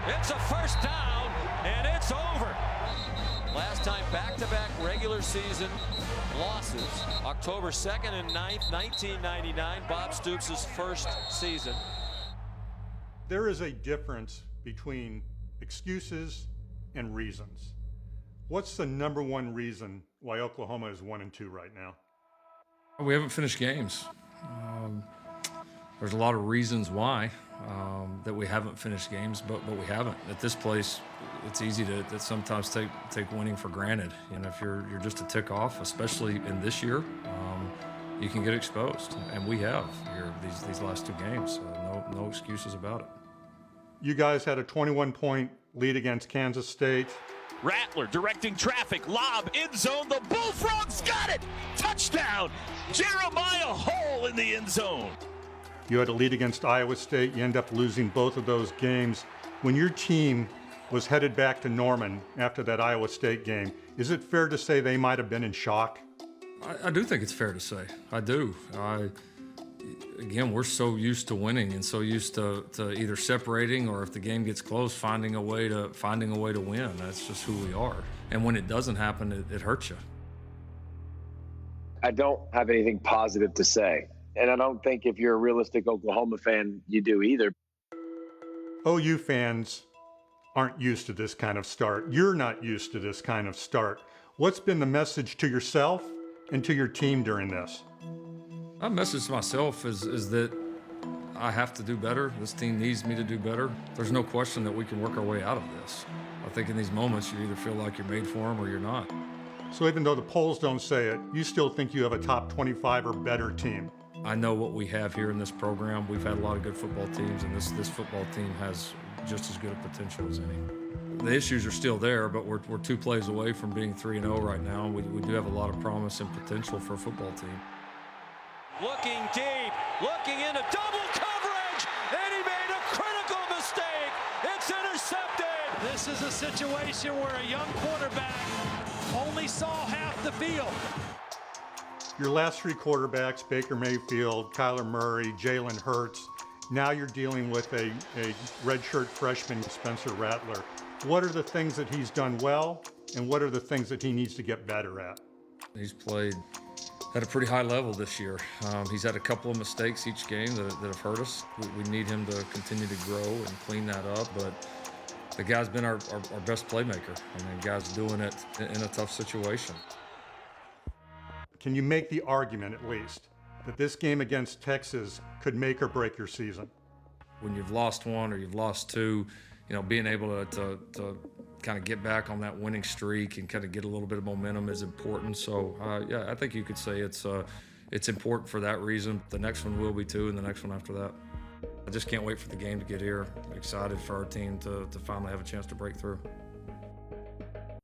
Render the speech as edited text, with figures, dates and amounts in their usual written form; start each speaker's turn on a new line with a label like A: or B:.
A: It's a first down, and it's over. Last time back-to-back regular season losses, October 2nd and 9th, 1999, Bob Stoops' first season.
B: There is a difference between excuses and reasons. What's the number one reason why Oklahoma is 1-2 right now?
C: We haven't finished games. There's a lot of reasons why that we haven't finished games, but we haven't. At this place, it's easy to sometimes take winning for granted. And if you're just a tick off, especially in this year, you can get exposed, and we have here these last two games. So no excuses about it.
B: You guys had a 21-point lead against Kansas State.
D: Rattler directing traffic, lob, end zone, the Bullfrogs got it! Touchdown! Jeremiah Hole in the end zone.
B: You had a lead against Iowa State. You end up losing both of those games. When your team was headed back to Norman after that Iowa State game, is it fair to say they might have been in shock?
C: I do think it's fair to say. I do. Again, we're so used to winning and so used to either separating, or if the game gets close, finding a way to win. That's just who we are. And when it doesn't happen, it hurts you.
E: I don't have anything positive to say. And I don't think if you're a realistic Oklahoma fan, you do either.
B: OU fans aren't used to this kind of start. You're not used to this kind of start. What's been the message to yourself and to your team during this?
C: My message to myself is that I have to do better. This team needs me to do better. There's no question that we can work our way out of this. I think in these moments, you either feel like you're made for them or you're not.
B: So even though the polls don't say it, you still think you have a top 25 or better team?
C: I know what we have here in this program. We've had a lot of good football teams, and this football team has just as good a potential as any. The issues are still there, but we're 2 plays away from being 3-0 right now, and we do have a lot of promise and potential for a football team.
A: Looking deep, looking into double coverage, and he made a critical mistake. It's intercepted.
F: This is a situation where a young quarterback only saw half the field.
B: Your last 3 quarterbacks, Baker Mayfield, Kyler Murray, Jalen Hurts. Now you're dealing with a redshirt freshman, Spencer Rattler. What are the things that he's done well, and what are the things that he needs to get better at?
C: He's played at a pretty high level this year. He's had a couple of mistakes each game that have hurt us. We need him to continue to grow and clean that up, but the guy's been our best playmaker. I mean, the guy's doing it in a tough situation.
B: Can you make the argument, at least, that this game against Texas could make or break your season?
C: When you've lost one or you've lost 2, being able to kind of get back on that winning streak and kind of get a little bit of momentum is important. So, yeah, I think you could say it's important for that reason. The next one will be too, and the next one after that. I just can't wait for the game to get here. I'm excited for our team to finally have a chance to break through.